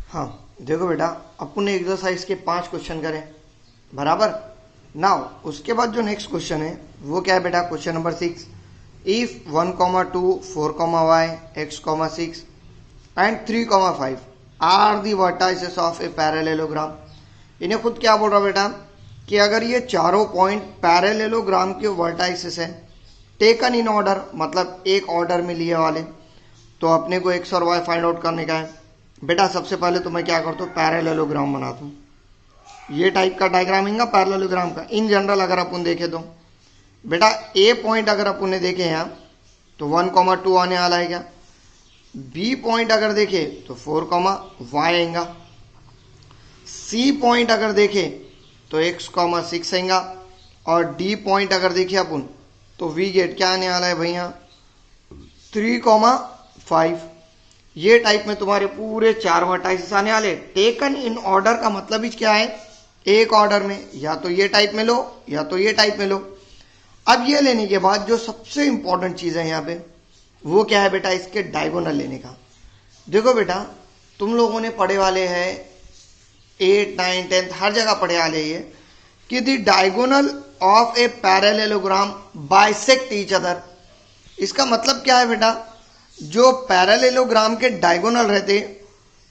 हाँ देखो बेटा, अपन ने एक्सरसाइज के 5 क्वेश्चन करे बराबर। नाउ उसके बाद जो नेक्स्ट क्वेश्चन है वो क्या है बेटा, question number 6। If 1,2 4,y x,6 and 3,5 are the vertices of a parallelogram. इन्हें खुद क्या बोल रहा बेटा कि अगर ये चारों पॉइंट पैरेललोग्राम के वर्टाइसेस है टेकन इन ऑर्डर, मतलब एक ऑर्डर में लिए वाले, तो अपने को एक्स और वाई फाइंड आउट करने का है। बेटा सबसे पहले तो मैं क्या करता हूँ, पैरेललोग्राम बनाता हूँ। ये टाइप का डायग्राम है पैरेललोग्राम का। इन जनरल अगर अपन देखें तो बेटा ए पॉइंट अगर अपन ने देखे यहाँ तो 1,2 आने वाला है क्या। बी पॉइंट अगर देखे तो 4,y आएगा। सी पॉइंट अगर देखे तो x,6 आएगा। और डी पॉइंट अगर देखे अपन तो वी गेट क्या आने वाला है भैया 3,5। ये टाइप में तुम्हारे पूरे 4 वर्टाइसेस आने वाले। टेकन इन ऑर्डर का मतलब ही क्या है, एक ऑर्डर में, या तो ये टाइप में लो या तो ये टाइप में लो। अब ये लेने के बाद जो सबसे इंपॉर्टेंट चीज है यहाँ पे वो क्या है बेटा, इसके डायगोनल लेने का। देखो बेटा तुम लोगों ने पढ़े वाले हैं 8, 9, 10 हर जगह पढ़े वाले ये कि the diagonal of a parallelogram bisect each other. इसका मतलब क्या है बेटा, जो पैरेललोग्राम के डायगोनल रहते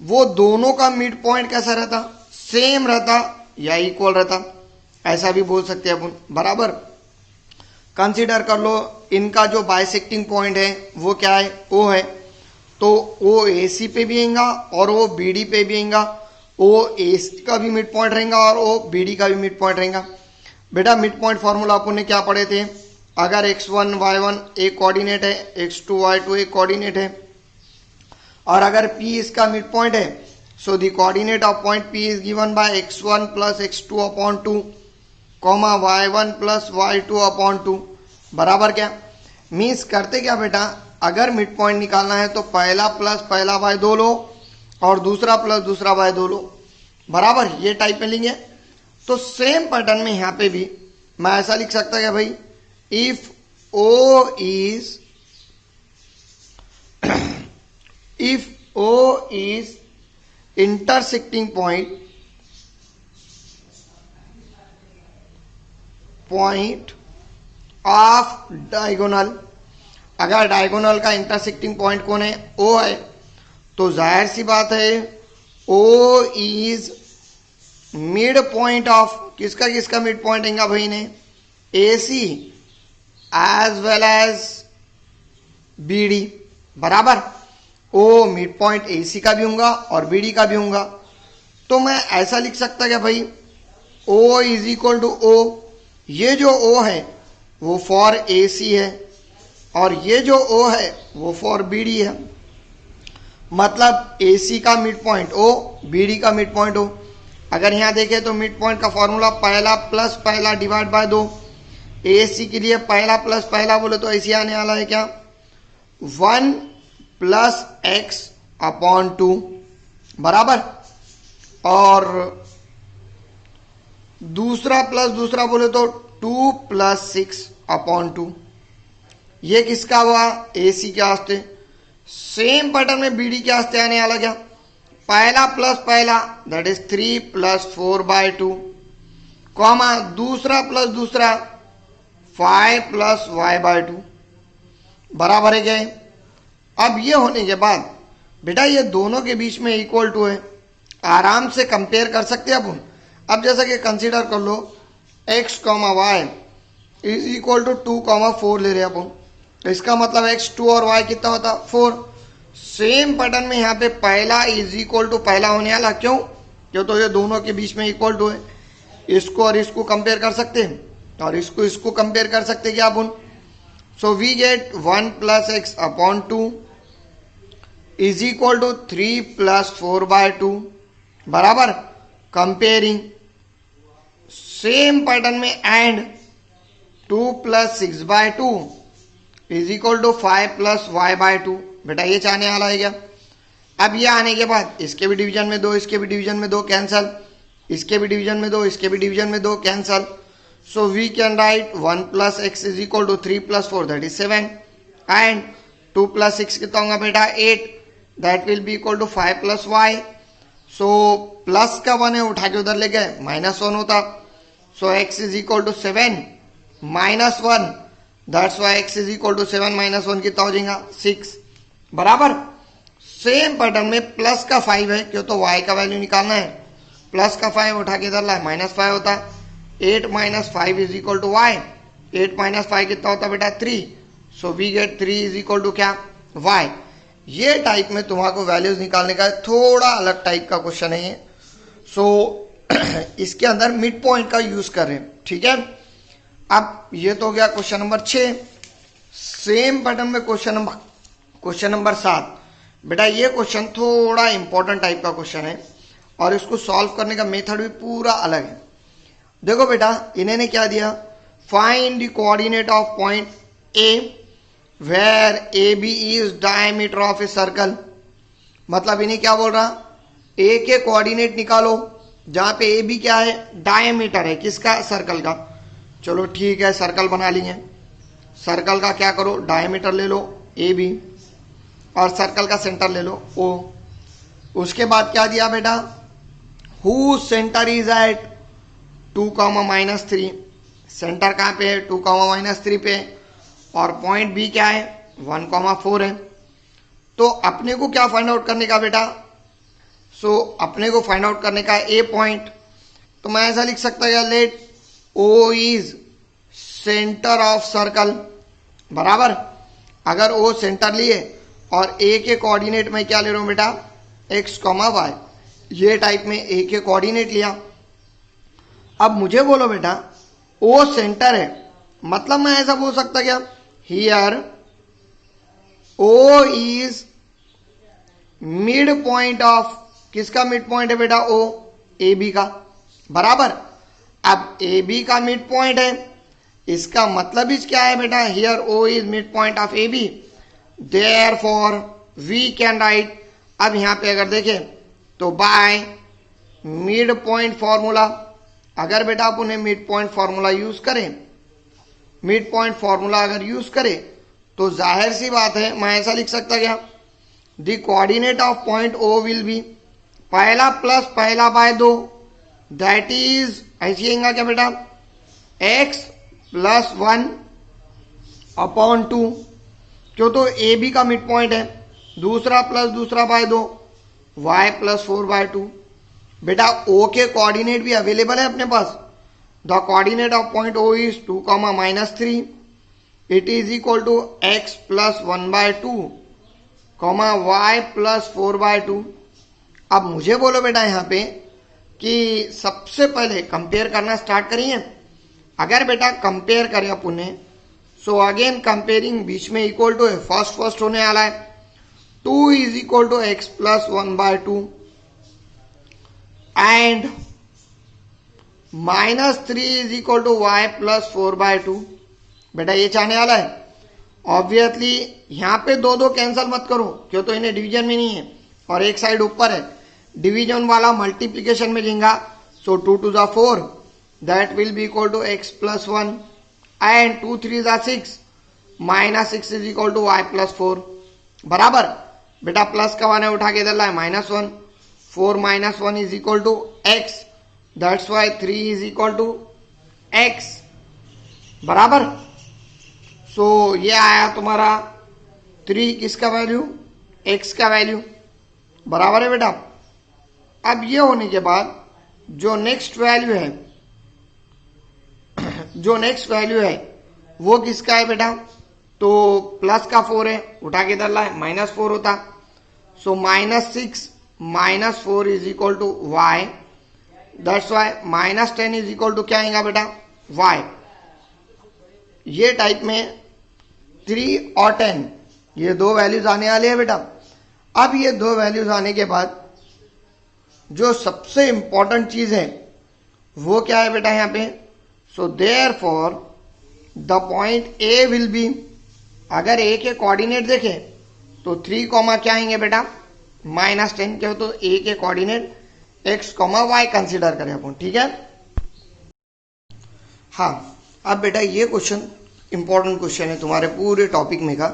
वो दोनों का मिड पॉइंट कैसा रहता, सेम रहता या इक्वल रहता, ऐसा भी बोल सकते हैं अपन बराबर। कंसीडर कर लो इनका जो बाइसेक्टिंग पॉइंट है वो क्या है, ओ है, तो ओ ए सी पे भी आएगा और ओ बी डी पे भी आएगा। ओ ए सी का भी मिड पॉइंट रहेगा और ओ बी डी का भी मिड पॉइंट रहेगा। बेटा मिड पॉइंट फॉर्मूला अपन ने क्या पढ़े थे, अगर x1 y1 एक कोऑर्डिनेट है, x2 y2 एक कोऑर्डिनेट है, और अगर p इसका मिड पॉइंट है, so the coordinate of point p is given by x1 plus x2 upon 2 comma y1 plus y2 upon 2 बराबर क्या। मीन्स करते क्या बेटा, अगर मिड पॉइंट निकालना है तो पहला प्लस पहला बाय 2 लो और दूसरा प्लस दूसरा बाय 2 लो बराबर। ये टाइप में लेंगे तो सेम पैटर्न में यहाँ पे भी मैं ऐसा लिख सकता क्या भाई, if O is intersecting point of diagonal, अगर डायगोनल का इंटरसेक्टिंग पॉइंट कौन है, O है, तो जाहिर सी बात है O is mid point of किसका किसका मिड पॉइंट आएगा भाई ने, AC as well as BD बराबर। ओ मिड पॉइंट AC का भी होगा और BD का भी होगा। तो मैं ऐसा लिख सकता क्या भाई, O is equal to O, ये जो O है वो फॉर AC है और ये जो O है वो फॉर BD है। मतलब AC का मिड पॉइंट O, BD का मिड पॉइंट O। अगर यहाँ देखें तो मिड पॉइंट का फॉर्मूला पहला प्लस पहला डिवाइड बाय 2। AC के लिए पहला प्लस पहला बोले तो ऐसे आने वाला है क्या, 1 प्लस x अपॉन 2 बराबर। और दूसरा प्लस दूसरा बोले तो 2 प्लस 6 अपॉन 2। ये किसका हुआ, AC के वास्ते। सेम पैटर्न में BD के वास्ते आने वाला क्या, पहला प्लस पहला that is 3 plus 4 by 2 comma दूसरा प्लस दूसरा 5 प्लस y बाय 2 बराबर है क्या। अब ये होने के बाद बेटा ये दोनों के बीच में इक्वल टू है, आराम से कंपेयर कर सकते हैं अपन। अब जैसा कि कंसीडर कर लो x, y is equal to 2, 4 ले रहे हैं अपन, तो इसका मतलब x 2 और y कितना होता 4। सेम पैटर्न में यहाँ पे पहला इज इक्वल टू पहला होने वाला, क्यों तो ये दोनों के बीच में इक्वल टू है। इसको और इसको कंपेयर कर सकते हैं और इसको कंपेयर कर सकते हैं क्या अपन। So we get 1 plus x upon 2 is equal to 3 plus 4 by 2 बराबर। कंपेयरिंग सेम पैटर्न में and 2 plus 6 by 2 is equal to 5 plus y by 2। बेटा ये चाहने वाला है क्या। अब ये आने के बाद इसके भी डिवीजन में 2, इसके भी डिवीजन में 2 कैंसल, इसके भी डिवीजन में 2, इसके भी डिवीजन में 2 कैंसल। So we can write 1 plus x is equal to 3 plus 4 that is 7 and 2 plus 6 कितना होगा बेटा 8 that will be equal to 5 plus y। So plus का 1 है, उठा के उधर ले गए, -1 होता। So x is equal to 7 -1, that's why x is equal to 7 -1 कितना हो जाएगा 6, बराबर। सेम पैटर्न में प्लस का 5 है, क्यों तो y का वैल्यू निकालना है, प्लस का 5 उठा के इधर लाए, -5 होता। 8 - 5 इज इक्वल टू y, 8 - 5 कितना होता बेटा 3, so we get 3 is equal to क्या y। ये टाइप में तुम्हारे वैल्यूज निकालने का थोड़ा अलग टाइप का क्वेश्चन है ये। सो इसके अंदर मिड पॉइंट का यूज कर रहे हैं, ठीक है। अब ये तो हो गया क्वेश्चन नंबर 6। सेम पैटर्न में क्वेश्चन नंबर 7। बेटा ये क्वेश्चन थोड़ा इंपॉर्टेंट टाइप का क्वेश्चन है और इसको सॉल्व करने का मेथड भी पूरा अलग है। देखो बेटा इन्होंने क्या दिया, find the coordinate of point A where A B is diameter of a circle. मतलब इन्हें क्या बोल रहा, ए के कोऑर्डिनेट निकालो जहां पे ए बी क्या है, डायमीटर है, किसका, सर्कल का। चलो ठीक है, सर्कल बना लिए। सर्कल का क्या करो, डायमीटर ले लो ए बी और सर्कल का सेंटर ले लो ओ। उसके बाद क्या दिया बेटा, who centre is at 2, -3। Centre कहाँ पे है, 2, -3 पे, और पॉइंट बी क्या है 1, 4 है। तो अपने को क्या फाइंड आउट करने का बेटा, सो अपने को फाइंड आउट करने का ए पॉइंट। तो मैं ऐसा लिख सकता है, let O is centre of circle, बराबर। अगर ओ सेंटर लिए और ए के कोऑर्डिनेट में क्या ले रहा हूं बेटा, x, y, ये टाइप में ए के कोऑर्डिनेट लिया। अब मुझे बोलो बेटा ओ सेंटर है, मतलब मैं ऐसा बोल सकता क्या, here O is mid point of, किसका मिड पॉइंट है बेटा, ओ ए बी का, बराबर। अब ए बी का मिड पॉइंट है, इसका मतलब इस क्या है बेटा, here O is mid point of A B, therefore we can write. अब यहां पे अगर देखें तो बाय मिड पॉइंट फॉर्मूला, अगर बेटा आप उन्हें मिड पॉइंट फॉर्मूला यूज करें, मिड पॉइंट फॉर्मूला अगर यूज करें तो जाहिर सी बात है मैं ऐसा लिख सकता क्या, the coordinate of point O will be, पहला प्लस पहला बाय 2, दैट इज ऐसी आएगा क्या बेटा, x + 1 अपॉन 2, क्यों तो ए बी का मिड पॉइंट है, दूसरा प्लस दूसरा बाय 2, y + 4/2। बेटा o के कोऑर्डिनेट भी अवेलेबल है अपने पास, the coordinate of point o is 2, -3, it is equal to x + 1/2, y + 4/2। अब मुझे बोलो बेटा यहाँ पे कि सबसे पहले कंपेयर करना स्टार्ट करिए। अगर बेटा कंपेयर करें अपन, सो अगेन कंपेयरिंग, बीच में इक्वल टू है, फर्स्ट होने वाला है, 2 is equal to x + 1/2 and -3 is equal to y + 4/2। बेटा ये चाहने वाला है, ऑब्वियसली यहां पे 2 कैंसिल मत करो, क्यों तो इन्हें डिवीजन में नहीं है और एक साइड ऊपर है, डिवीजन वाला मल्टीप्लीकेशन में जाएगा। So 2 2 = 4, that will be equal to x + 1 and 2 3 = 6, -6 is equal to y + 4, बराबर। बेटा प्लस का 1 है, उठा के इधर लाए, -1, 4 - 1 is equal to x, that's why 3 is equal to x, बराबर। सो ये आया तुम्हारा 3, किसका वैल्यू, x का वैल्यू, बराबर है बेटा। अब ये होने के बाद जो नेक्स्ट वैल्यू है, जो नेक्स्ट वैल्यू है वो किसका है बेटा, तो प्लस का 4 है, उठा के इधर लाए, -4 होता। So -6 - 4 is equal to y, that's why -10 is equal to क्या आएगा बेटा, y। ये टाइप में 3 और 10 ये 2 वैल्यूज आने वाले हैं बेटा। अब ये 2 वैल्यूज आने के बाद जो सबसे इंपॉर्टेंट चीज है वो क्या है बेटा यहाँ पे, सो therefore the point A will be, अगर ए के कोऑर्डिनेट देखें तो 3, क्या आएंगे बेटा, -10, क्या हो तो ए के कोऑर्डिनेट x, y कंसिडर करें अपन, ठीक है। हाँ अब बेटा ये क्वेश्चन इंपॉर्टेंट क्वेश्चन है तुम्हारे पूरे टॉपिक में का।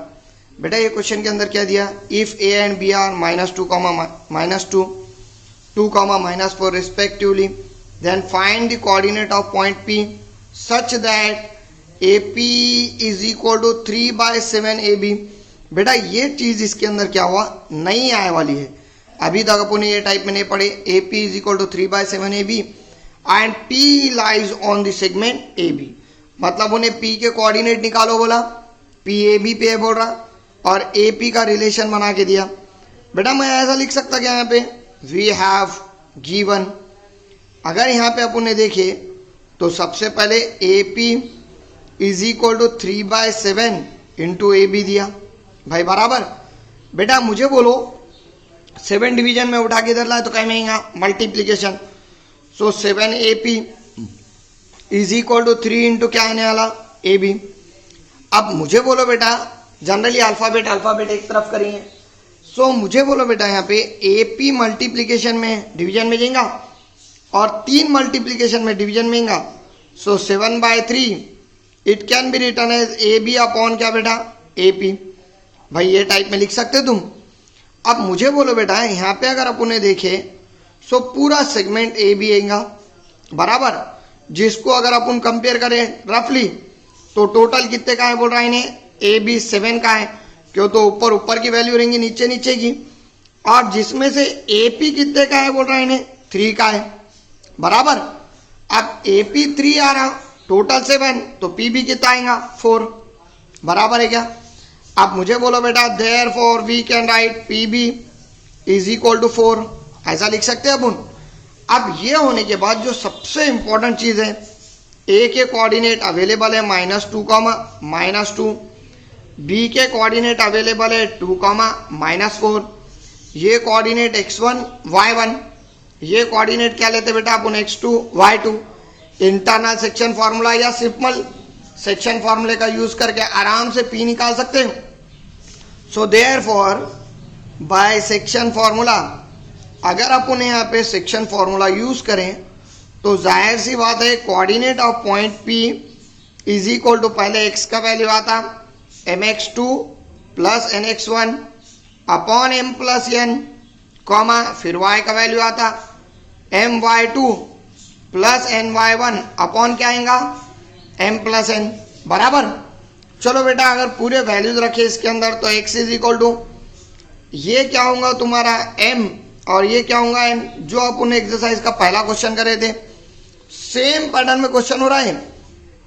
बेटा ये क्वेश्चन के अंदर क्या दिया, if a and b are -2, -2, 2 comma minus 4 respectively. Then find the coordinate of point P such that AP is equal to 3 by 7 AB. बेटा ये चीज इसके अंदर क्या हुआ, नहीं आने वाली है, अभी तक अपन ये टाइप में नहीं पढ़े. AP is equal to 3 by 7 AB and P lies on the segment AB. मतलब उन्हें P के कोऑर्डिनेट निकालो बोला, P AB पे बोल रहा और AP का रिलेशन बना के दिया. बेटा मैं ऐसा लिख सकता क्या यहाँ पे, वी हैव गिवन. अगर यहाँ पे अपन ने देखे तो सबसे पहले AP is equal to 3 by 7 into AB दिया भाई बराबर. बेटा मुझे बोलो 7 डिवीजन में उठा के इधर लाए तो क्या मिलेगा, multiplication. So 7 AP is equal to 3 into क्या आने वाला, AB. अब मुझे बोलो बेटा, जनरली अल्फाबेट एक तरफ करिए. सो मुझे बोलो बेटा यहाँ पे AP मल्टीप्लीकेशन में डिवीजन में जाएगा और 3 मल्टीप्लीकेशन में डिवीजन में जाएगा. So 7 by 3 it can be written as AB upon क्या बेटा, AP. भाई ये टाइप में लिख सकते तुम. अब मुझे बोलो बेटा यहाँ पे अगर अपन ने देखे सो पूरा सेगमेंट AB आएगा बराबर, जिसको अगर अपन कंपेयर करें रफली तो टोटल कितने का है बोल रहा है इन्हें, AB 7 का है, क्यों तो ऊपर की वैल्यू रहेंगी नीचे की. और जिसमें से AP कितने का है बोल रहा है इन्हें, 3 का है बराबर. अब AP 3 आ रहा, टोटल 7, तो P भी कितना आएगा 4 बराबर है क्या. अब मुझे बोलो बेटा therefore we can write PB is equal to 4, ऐसा लिख सकते हैं अपन. अब ये होने के बाद जो सबसे इंपॉर्टेंट चीज है, A के कोऑर्डिनेट अवेलेबल है -2 -2, B के कोऑर्डिनेट अवेलेबल है 2 -4, ये कोऑर्डिनेट x1 y1, ये कोऑर्डिनेट क्या लेते बेटा अपन x2 y2. Internal section formula या सिंपल सेक्शन फॉर्मूले का यूज करके आराम से P निकाल सकते हैं. So therefore by section formula, अगर अपन यहाँ पे सेक्शन फॉर्मूला यूज करें तो जाहिर सी बात है coordinate of point P is equal to पहले x का वैल्यू आता mx2 plus nx1 upon m plus n, comma फिर y का वैल्यू आता my2 प्लस ny1 अपॉन क्या आएगा, m प्लस n बराबर. चलो बेटा अगर पूरे वैल्यूज रखे इसके अंदर तो x इज इक्वल टू ये क्या होगा तुम्हारा m और ये क्या होगा n, जो अपन एक्सरसाइज का पहला क्वेश्चन करे थे सेम पैटर्न में क्वेश्चन हो रहा है.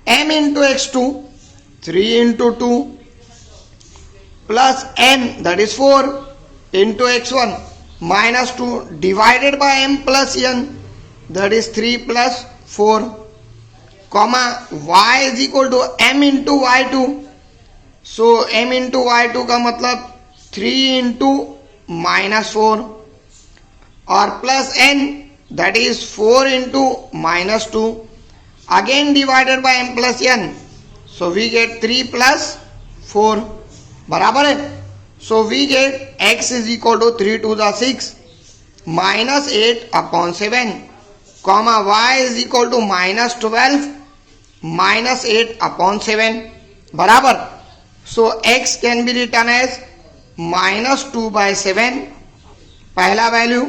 m into x2 3 into 2 plus n that is 4 into x1 -2 divided by m plus n that is 3 plus 4, comma y is equal to m into y2. So m into y2 का मतलब 3 into -4 और plus n that is 4 into -2 again divided by m plus n. So we get 3 plus 4 बराबर है. So we get x is equal to 3 2 6 -8 upon 7, comma y is equal to -12 -8 upon 7 बराबर. So x can be written as -2 by 7 पहला value,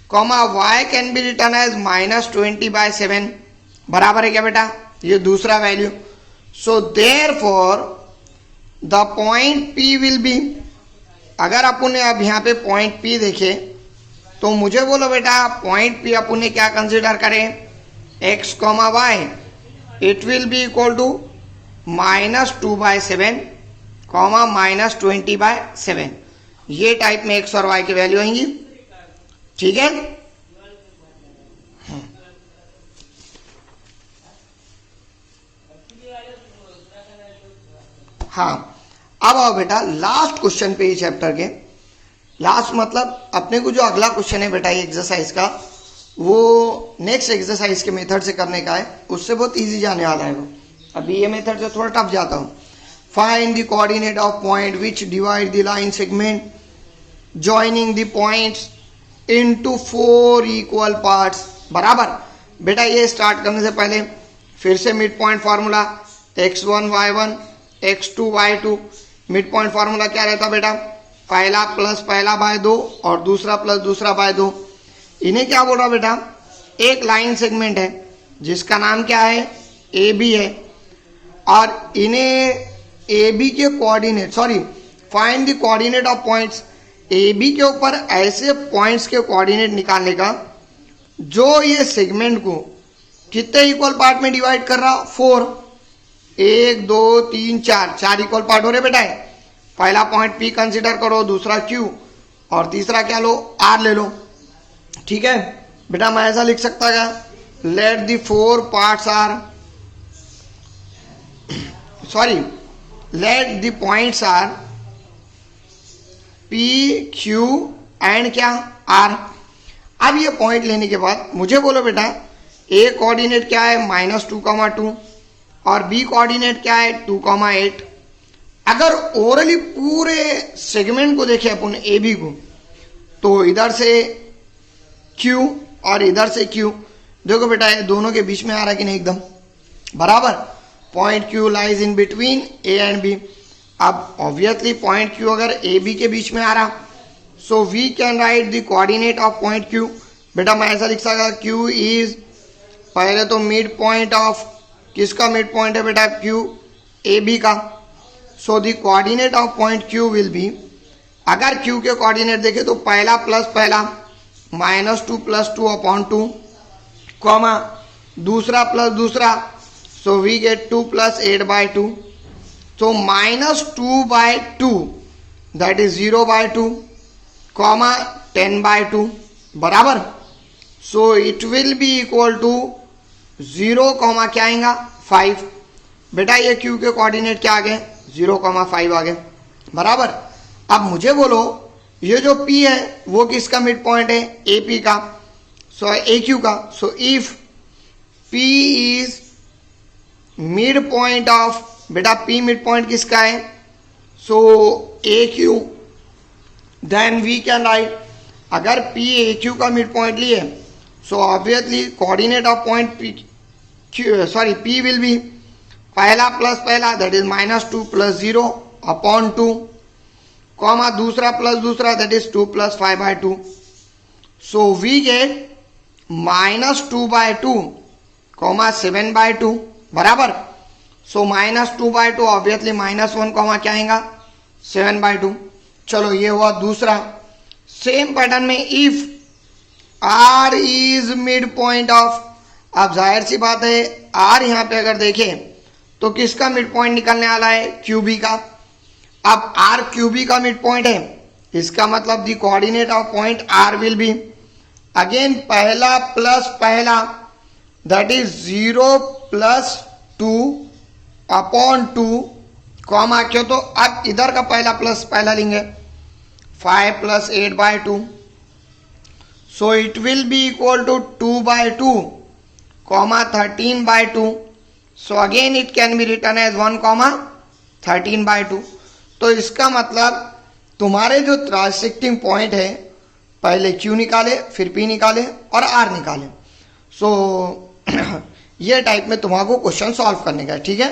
comma y can be written as -20 by 7 बराबर है क्या बेटा, ये दूसरा value. So therefore the point P will be, अगर अपन ने अब यहाँ पे पॉइंट P देखे तो मुझे बोलो बेटा पॉइंट P अपन ने क्या कंसिडर करें, x, y, it will be equal to -2 by 7, -20 by 7. ये टाइप में x और y की वैल्यू आएंगी. ठीक है. हाँ अब आओ बेटा लास्ट क्वेश्चन पे, इस चैप्टर के लास्ट मतलब अपने को जो अगला क्वेश्चन है बेटा ये एक्सरसाइज का, वो नेक्स्ट एक्सरसाइज के मेथड से करने का है, उससे बहुत इजी जाने वाला है वो. अभी ये मेथड से थोड़ा टफ जाता हूँ. Find the coordinate of point which divide the line segment joining the points into 4 equal parts बराबर. बेटा ये स्टार्ट करने से पहले फिर से mid point formula x1 y1 x2 y2. Mid point formula क्या रहता बेटा, पहला प्लस पहला बाय 2 और दूसरा प्लस दूसरा बाय 2. इन्हें क्या बोल रहा बेटा, एक लाइन सेगमेंट है जिसका नाम क्या है, ए बी है, और इन्हें ए बी के coordinate, sorry find the coordinate of points, A B के ऊपर ऐसे पॉइंट्स के कोऑर्डिनेट निकालने का जो ये सेगमेंट को कितने इक्वल पार्ट में डिवाइड कर रहा, 4, 1 2 3 4, 4 इक्वल पार्ट हो रहे बेटा है। पहला पॉइंट पी कंसिडर करो, दूसरा क्यू, और तीसरा क्या लो, आर ले लो। ठीक है बेटा, मैं ऐसा लिख सकता क्या, let the 4 parts are, sorry let the points are P Q and क्या, आर। अब ये पॉइंट लेने के बाद मुझे बोलो बेटा, ए कोऑर्डिनेट क्या है, -2,2, और बी कोऑर्डिनेट क्या है, 2,8। अगर ओरली पूरे सेगमेंट को देखें अपन ए बी को, तो इधर से Q और इधर से Q, देखो बेटा ये दोनों के बीच में आ रहा है कि नहीं, एकदम बराबर। Point Q lies in between A and B। अब ऑब्वियसली पॉइंट Q अगर A B के बीच में आ रहा, so we can write the coordinate of point Q। बेटा मैं ऐसा लिख सकता, Q इज, पहले तो मिड पॉइंट ऑफ, किसका मिड पॉइंट है बेटा, Q A B का। So the coordinate of point Q will be, अगर Q के कोऑर्डिनेट देखें तो पहला प्लस पहला -2 + 2 अपॉन 2, कॉमा दूसरा प्लस दूसरा, so we get 2 + 8/2, so -2/2 that is 0/2, comma 10/2 बराबर। So it will be equal to 0, क्या आएगा 5। बेटा ये Q के कोऑर्डिनेट क्या आ गए, 0,5 आ गए बराबर। अब मुझे बोलो ये जो P है वो किसका मिड पॉइंट है, AP का, सो AQ का। So if P is mid point of, बेटा P मिड पॉइंट किसका है, so AQ, then we can write, अगर P AQ का मिड पॉइंट लिए, so obviously coordinate of point P will be, पहला plus पहला that is -2 + 0 upon 2, comma दूसरा plus दूसरा that is 2 + 5/2, so we get -2/2, 7/2 बराबर। सो -2/2 ऑब्वियसली -1, क्या आएगा 7/2। चलो ये हुआ दूसरा। सेम पैटर्न में if R is mid point of, अब जाहिर सी बात है R यहाँ पे अगर देखें तो किसका मिड पॉइंट निकलने वाला है, QB का। अब R QB का मिड पॉइंट है, इसका मतलब the coordinate of point R will be, again पहला प्लस पहला दैट इज 0 + 2 अपॉन 2, कॉमा क्यों, तो अब इधर का पहला प्लस पहला लेंगे, 5 + 8/2, so it will be equal to 2/2, 13/2, so again it can be written as 1, 13/2। तो इसका मतलब तुम्हारे जो ट्रांसेक्टिंग पॉइंट है, पहले Q निकाले, फिर P निकाले और R निकाले। सो ये टाइप में तुम्हारा क्वेश्चन सॉल्व करने का है, ठीक है।